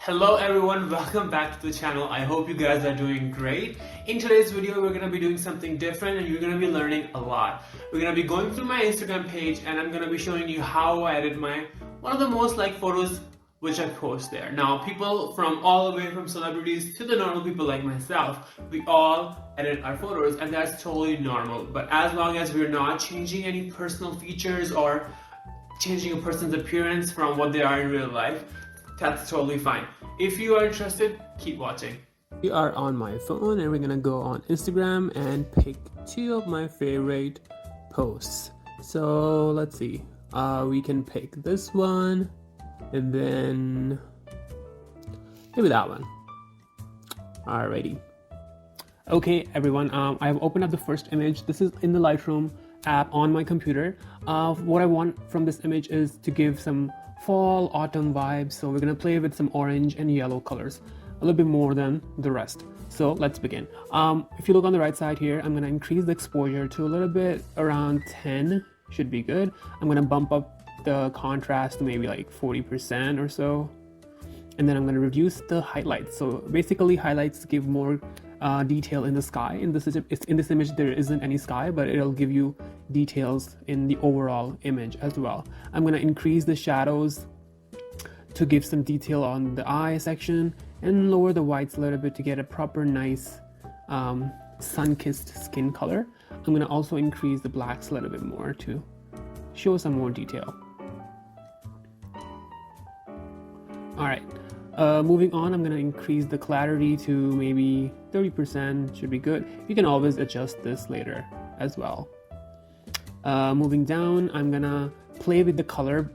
Hello everyone, welcome back to the channel. I hope you guys are doing great. In today's video, we're going to be doing something different and you're going to be learning a lot. We're going to be going through my Instagram page and I'm going to be showing you how I edit one of the most liked photos which I post there. Now, people from all the way from celebrities to the normal people like myself, we all edit our photos and that's totally normal. But as long as we're not changing any personal features or changing a person's appearance from what they are in real life, that's totally fine. If you are interested, keep watching. We are on my phone and we're gonna go on Instagram and pick two of my favorite posts. So let's see. We can pick this one and then maybe that one. Alrighty. Okay, everyone. I've opened up the first image. This is in the Lightroom app on my computer. What I want from this image is to give some fall autumn vibes, so we're gonna play with some orange and yellow colors a little bit more than the rest. So let's begin. If you look on the right side here, I'm gonna increase the exposure to a little bit around 10, should be good. I'm gonna bump up the contrast to maybe like 40% or so, and then I'm gonna reduce the highlights. So basically highlights give more detail in the sky. In this image there isn't any sky, but it'll give you details in the overall image as well. I'm going to increase the shadows to give some detail on the eye section and lower the whites a little bit to get a proper nice sun-kissed skin color. I'm going to also increase the blacks a little bit more to show some more detail. Alright, moving on, I'm going to increase the clarity to maybe 30%, should be good. You can always adjust this later as well. Moving down, I'm gonna play with the color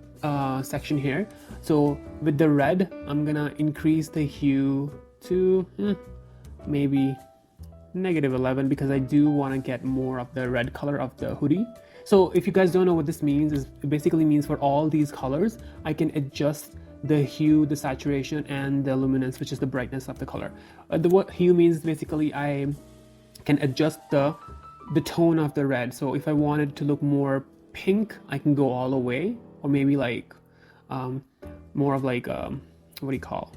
section here. So with the red, I'm gonna increase the hue to maybe -11 because I do want to get more of the red color of the hoodie. So if you guys don't know what this means, it basically means for all these colors, I can adjust the hue, the saturation, and the luminance, which is the brightness of the color. What hue means basically I can adjust the tone of the red. So if I wanted to look more pink, I can go all the way, or maybe like more of like what do you call?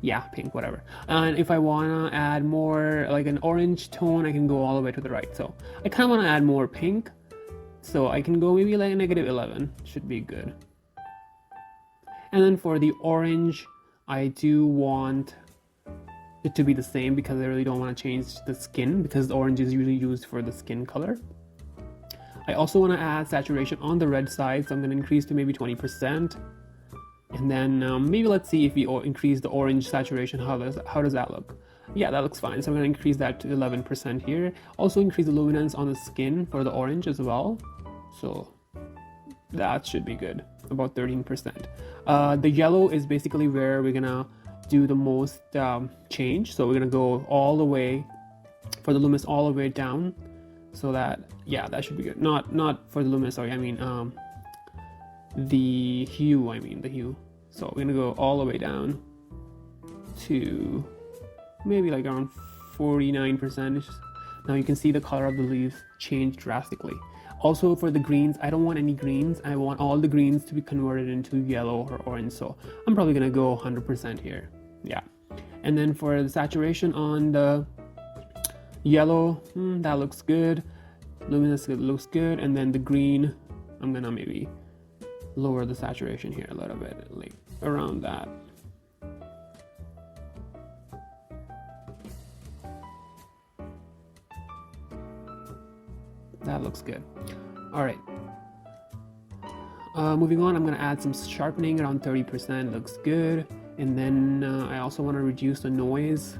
Yeah, pink, whatever. And if I wanna add more like an orange tone, I can go all the way to the right. So I kind of want to add more pink, so I can go maybe like -11, should be good. And then for the orange, I do want it to be the same because I really don't want to change the skin, because the orange is usually used for the skin color. I also want to add saturation on the red side, so I'm going to increase to maybe 20%. And then maybe let's see if we increase the orange saturation, how does that look? Yeah, that looks fine. So I'm going to increase that to 11% here. Also increase the luminance on the skin for the orange as well. So that should be good, about 13%. The yellow is basically where we're gonna do the most change. So we're gonna go all the way for the luminance all the way down, so that, yeah, that should be good. Not for the luminance, sorry, I mean the hue. So we're gonna go all the way down to maybe like around 49%. Now you can see the color of the leaves change drastically. Also for the greens, I don't want any greens. I want all the greens to be converted into yellow or orange. So I'm probably gonna go 100% here. Yeah. And then for the saturation on the yellow, that looks good. Luminous looks good. And then the green, I'm gonna maybe lower the saturation here a little bit, like around that. That looks good. All right. Moving on, I'm going to add some sharpening around 30%. Looks good. And then I also want to reduce the noise.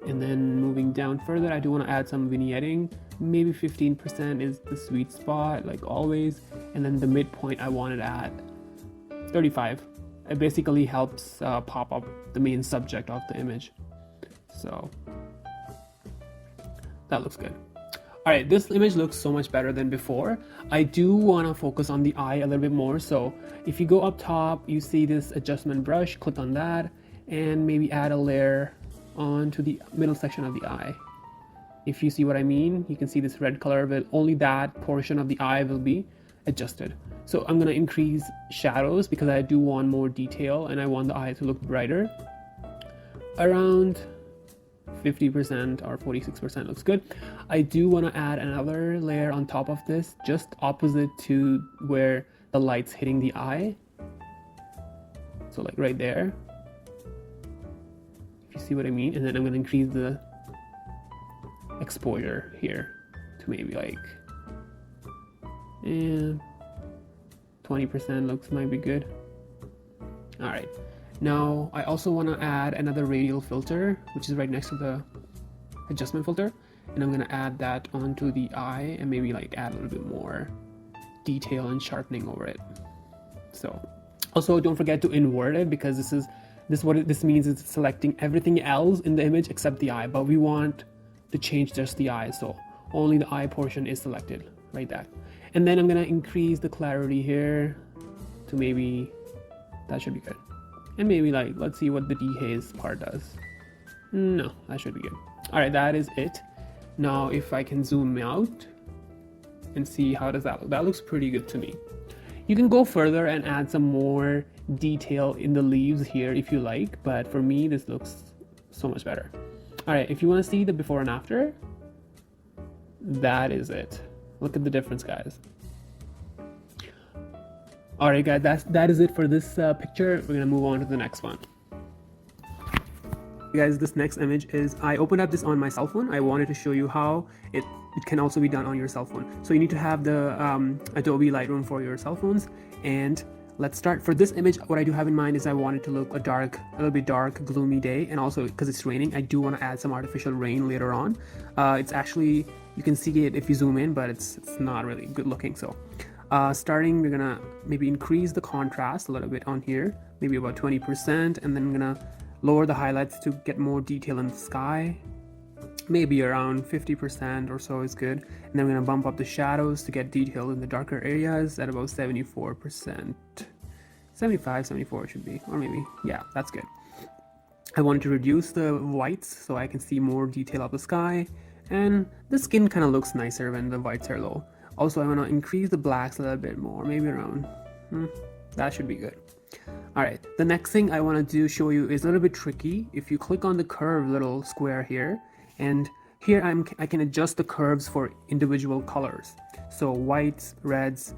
And then moving down further, I do want to add some vignetting. Maybe 15% is the sweet spot, like always. And then the midpoint, I wanted at 35. It basically helps pop up the main subject of the image. So that looks good. Alright, this image looks so much better than before. I do want to focus on the eye a little bit more. So if you go up top, you see this adjustment brush, click on that, and maybe add a layer onto the middle section of the eye. If you see what I mean, you can see this red color, but only that portion of the eye will be adjusted. So I'm gonna increase shadows because I do want more detail and I want the eye to look brighter. Around 50% or 46% looks good. I do want to add another layer on top of this, just opposite to where the light's hitting the eye. So like right there, if you see what I mean. And then I'm going to increase the exposure here to maybe like 20% looks might be good. All right. Now I also want to add another radial filter, which is right next to the adjustment filter, and I'm going to add that onto the eye and maybe like add a little bit more detail and sharpening over it. So also don't forget to invert it, because this means it's selecting everything else in the image except the eye, but we want to change just the eye, so only the eye portion is selected like that. And then I'm going to increase the clarity here to maybe, that should be good. And maybe like, let's see what the dehaze part does. No, that should be good. All right, that is it. Now, if I can zoom out and see how does that look. That looks pretty good to me. You can go further and add some more detail in the leaves here if you like, but for me, this looks so much better. All right, if you want to see the before and after, that is it. Look at the difference, guys. Alright guys, that is it for this picture. We're gonna move on to the next one. Guys, this next image is, I opened up this on my cell phone. I wanted to show you how it can also be done on your cell phone. So you need to have the Adobe Lightroom for your cell phones. And let's start. For this image, what I do have in mind is I want it to look a little bit dark, gloomy day. And also because it's raining, I do want to add some artificial rain later on. It's actually, you can see it if you zoom in, but it's not really good looking. So starting, we're gonna maybe increase the contrast a little bit on here, maybe about 20%, and then I'm gonna lower the highlights to get more detail in the sky. Maybe around 50% or so is good. And then I'm gonna bump up the shadows to get detail in the darker areas at about 74%. 75, 74 should be, or maybe, yeah, that's good. I wanted to reduce the whites so I can see more detail of the sky, and the skin kind of looks nicer when the whites are low. Also, I want to increase the blacks a little bit more, maybe around, that should be good. All right, the next thing I want to show you is a little bit tricky. If you click on the curve little square here, and here I can adjust the curves for individual colors. So whites, reds,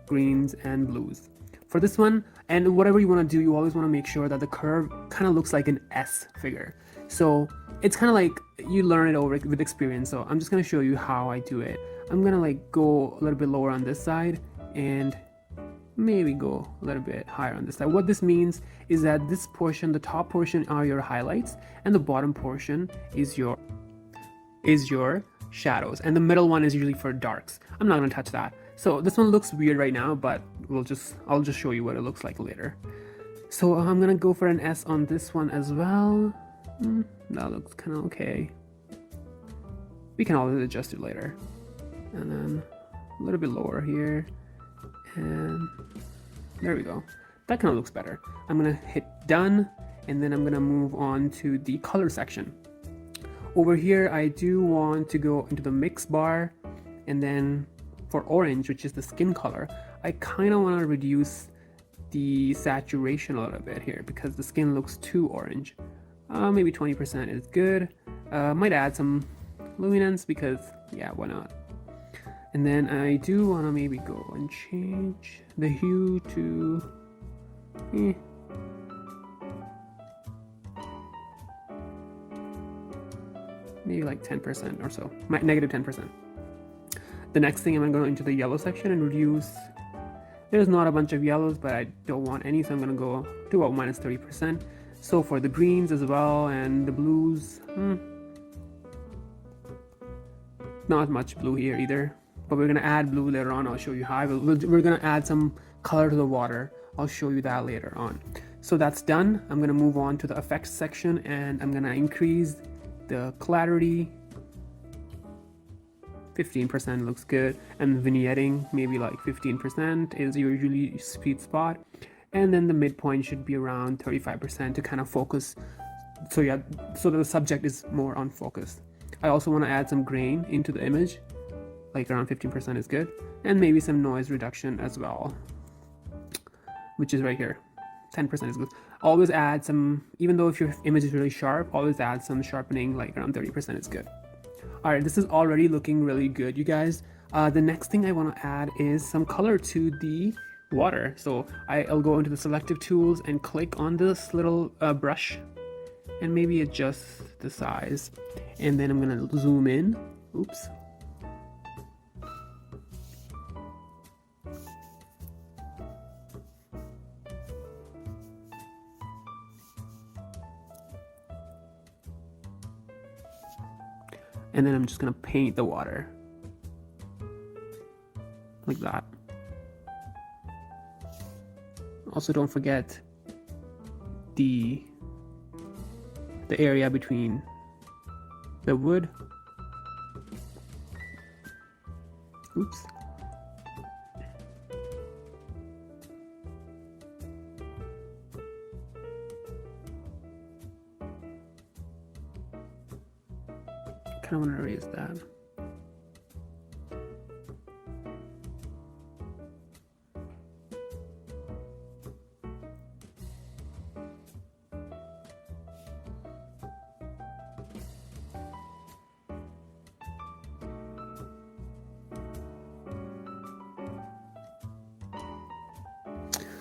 greens, and blues. For this one, and whatever you want to do, you always want to make sure that the curve kind of looks like an S figure. So it's kind of like you learn it over with experience. So I'm just going to show you how I do it. I'm going to like go a little bit lower on this side and maybe go a little bit higher on this side. What this means is that this portion, the top portion, are your highlights, and the bottom portion is your shadows, and the middle one is usually for darks. I'm not going to touch that. So this one looks weird right now, but I'll just show you what it looks like later. So I'm going to go for an S on this one as well. That looks kind of okay. We can always adjust it later. And then a little bit lower here, and there we go. That kind of looks better. I'm gonna hit done, and then I'm gonna move on to the color section. Over here, I do want to go into the mix bar, and then for orange, which is the skin color, I kind of want to reduce the saturation a little bit here because the skin looks too orange. Maybe 20% is good. Might add some luminance because, yeah, why not? And then I do want to maybe go and change the hue to maybe like 10% or so, negative 10%. The next thing, I'm going to go into the yellow section and reduce. There's not a bunch of yellows, but I don't want any, so I'm going to go to about minus 30%. So for the greens as well and the blues, not much blue here either. But we're going to add blue later on. I'll show you how. We're going to add some color to the water. I'll show you that later on. So that's done. I'm going to move on to the effects section, and I'm going to increase the clarity. 15% looks good. And vignetting, maybe like 15% is usually sweet spot. And then the midpoint should be around 35% to kind of focus. So yeah, so the subject is more on focus. I also want to add some grain into the image. like around 15% is good. And maybe some noise reduction as well, which is right here. 10% is good. Always add some, even though if your image is really sharp, always add some sharpening, like around 30% is good. All right, this is already looking really good, you guys. The next thing I want to add is some color to the water. So I'll go into the selective tools and click on this little brush and maybe adjust the size. And then I'm gonna zoom in. Oops. And then I'm just gonna paint the water like that. Also, don't forget the area between the wood. Oops. Kind of want to erase that.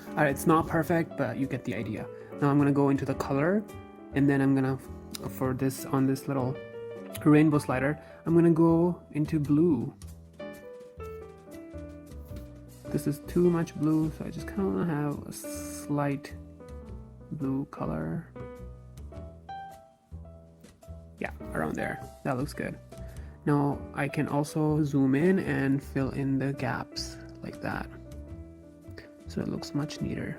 Alright, it's not perfect, but you get the idea. Now I'm gonna go into the color, and then I'm gonna, for this, on this little rainbow slider, I'm gonna go into blue. This is too much blue, so I just kind of want to have a slight blue color. Yeah, around there. That looks good. Now I can also zoom in and fill in the gaps like that, so it looks much neater.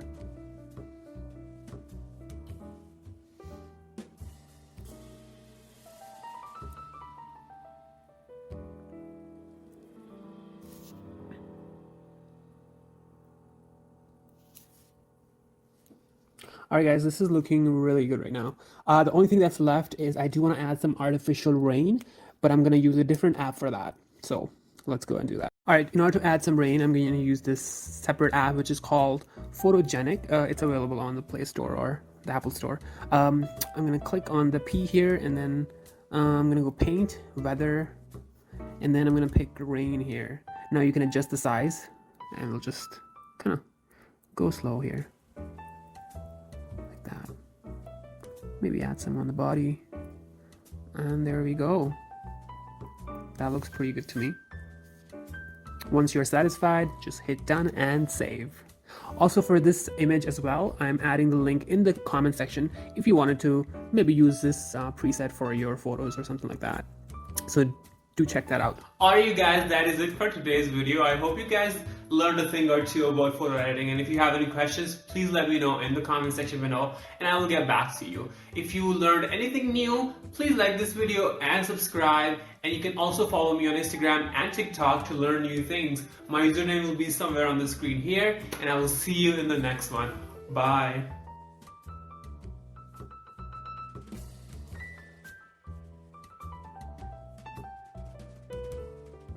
Alright guys, this is looking really good right now. The only thing that's left is I do want to add some artificial rain, but I'm going to use a different app for that. So let's go and do that. Alright, in order to add some rain, I'm going to use this separate app, which is called Photogenic. It's available on the Play Store or the Apple Store. I'm going to click on the P here, and then I'm going to go paint, weather, and then I'm going to pick rain here. Now you can adjust the size, and we'll just kind of go slow here. Maybe add some on the body, and there we go. That looks pretty good to me. Once you're satisfied, just hit done and save. Also, for this image as well, I'm adding the link in the comment section if you wanted to maybe use this preset for your photos or something like that. So do check that out. Alright you guys, that is it for today's video. I hope you guys learned a thing or two about photo editing, and if you have any questions, please let me know in the comment section below and I will get back to you. If you learned anything new, please like this video and subscribe, and you can also follow me on Instagram and TikTok to learn new things. My username will be somewhere on the screen here, and I will see you in the next one. Bye.